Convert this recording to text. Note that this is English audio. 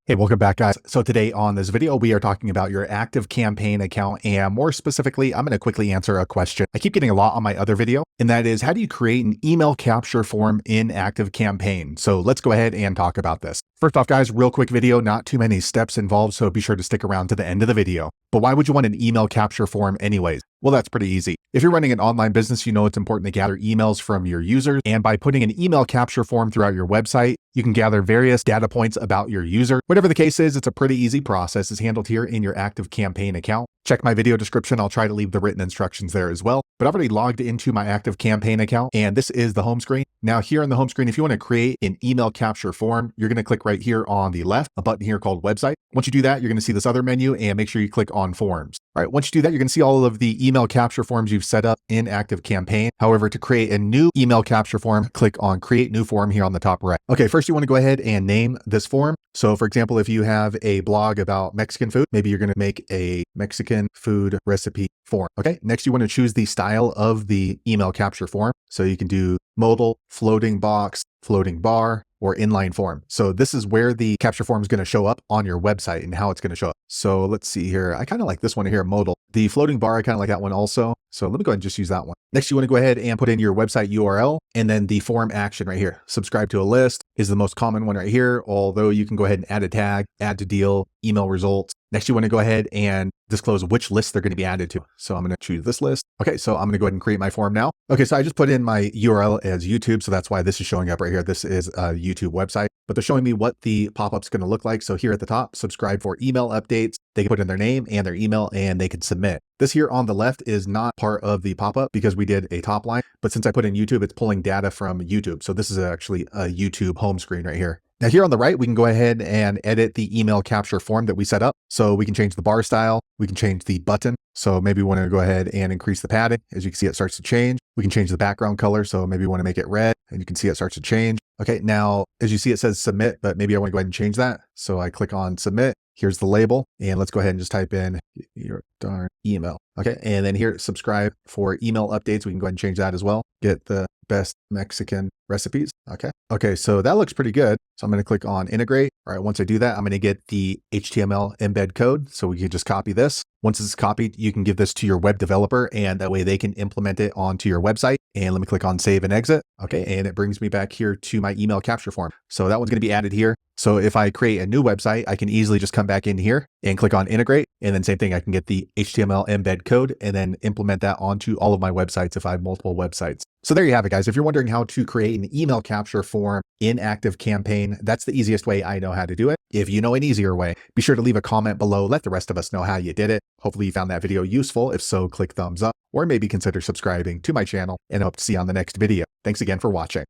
Hey, welcome back, guys. So today on this video, we are talking about your ActiveCampaign account, and more specifically, I'm going to quickly answer a question I keep getting a lot on my other video, and that is, how do you create an email capture form in ActiveCampaign? So let's go ahead and talk about this. First off, guys, real quick video, not too many steps involved, so be sure to stick around to the end of the video. But why would you want an email capture form anyways? Well, that's pretty easy. If you're running an online business, you know it's important to gather emails from your users. And by putting an email capture form throughout your website, you can gather various data points about your user. Whatever the case is, it's a pretty easy process. It's handled here in your ActiveCampaign account. Check my video description. I'll try to leave the written instructions there as well. But I've already logged into my ActiveCampaign account, and this is the home screen. Now here on the home screen, if you want to create an email capture form, you're going to click right here on the left, a button here called Website. Once you do that, you're going to see this other menu, and make sure you click on Forms. All right, once you do that, you're going to see all of the email capture forms you've set up in ActiveCampaign. However, to create a new email capture form, click on Create New Form here on the top right. Okay, first you want to go ahead and name this form. So for example, if you have a blog about Mexican food, maybe you're going to make a Mexican food recipe form. Okay, next you want to choose the style of the email capture form. So you can do modal, floating box, floating bar, or inline form. So this is where the capture form is going to show up on your website and how it's going to show up. So let's see here. I kind of like this one here, modal. The floating bar, I kind of like that one also. So let me go ahead and just use that one. Next, you want to go ahead and put in your website URL and then the form action right here. Subscribe to a list is the most common one right here, although you can go ahead and add a tag, add to deal, email results. Next, you want to go ahead and disclose which list they're going to be added to. So I'm going to choose this list. Okay, so I'm going to go ahead and create my form now. Okay, so I just put in my URL as YouTube. So that's why this is showing up right here. This is a YouTube website, but they're showing me what the pop-up's going to look like. So here at the top, subscribe for email updates. They can put in their name and their email and they can submit. This here on the left is not part of the pop-up because we did a top line, but since I put in YouTube, it's pulling data from YouTube. So this is actually a YouTube home screen right here. Now here on the right, we can go ahead and edit the email capture form that we set up. So we can change the bar style. We can change the button. So maybe we want to go ahead and increase the padding. As you can see, it starts to change. We can change the background color. So maybe we want to make it red and you can see it starts to change. Okay, now as you see, it says submit, but maybe I want to go ahead and change that. So I click on submit. Here's the label and let's go ahead and just type in your darn email. Okay, and then here, subscribe for email updates. We can go ahead and change that as well. Get the best Mexican recipes. Okay, so that looks pretty good. So I'm going to click on integrate. All right, once I do that, I'm going to get the HTML embed code. So we can just copy this. Once it's copied, you can give this to your web developer and that way they can implement it onto your website. And let me click on save and exit. Okay, and it brings me back here to my email capture form. So that one's going to be added here. So if I create a new website, I can easily just come back in here and click on integrate. And then same thing, I can get the HTML embed code and then implement that onto all of my websites if I have multiple websites. So there you have it, guys. If you're wondering how to create an email capture form in ActiveCampaign, that's the easiest way I know how to do it. If you know an easier way, be sure to leave a comment below. Let the rest of us know how you did it. Hopefully you found that video useful. If so, click thumbs up or maybe consider subscribing to my channel and I hope to see you on the next video. Thanks again for watching.